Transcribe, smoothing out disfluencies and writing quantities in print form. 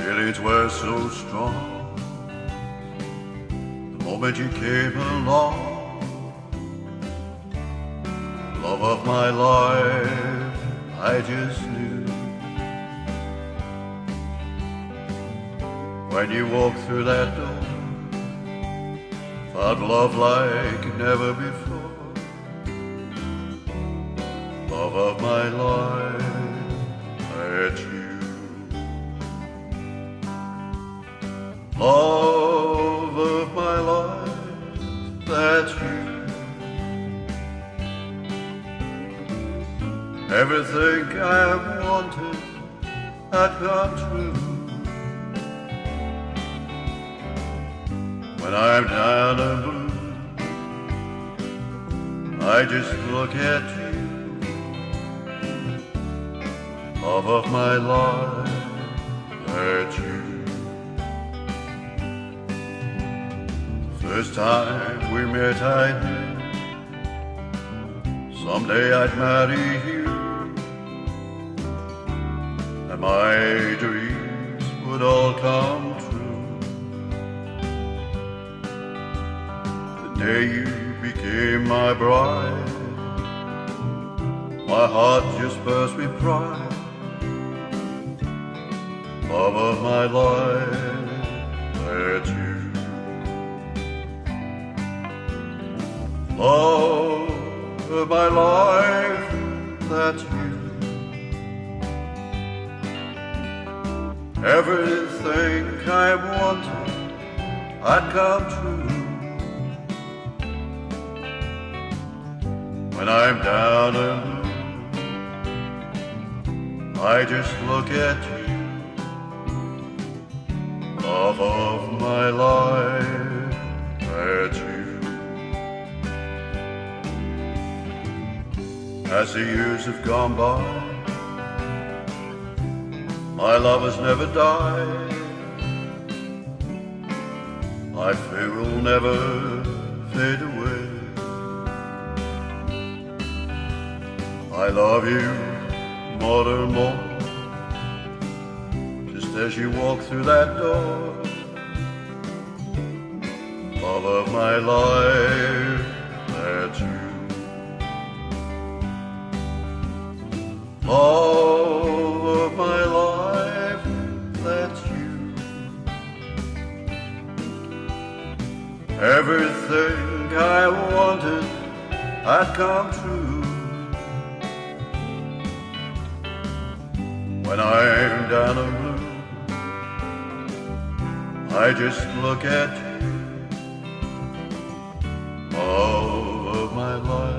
feelings were so strong. The moment you came along, love of my life, I just knew. When you walked through that door, felt love like never before. Love of my life, that's you. Love of my life, that's you. Everything I wanted had come true. When I'm down and blue, I just look at you. Love of my life, that's you. First time we met I knew someday I'd marry you, and my dreams would all come true. The day you became my bride, my heart just burst with pride. Love of my life, that's you. Love of my life, that's you. Everything I wanted had come true. When I'm down and blue, I just look at you. Love of my life, that's you. As the years have gone by, my love has never died. My fear will never fade away. I love you more and more, just as you walk through that door. Love of my life, that's you. Love of my life, that's you. Everything I wanted had come true. When I'm down and blue, I just look at you. Love of my life.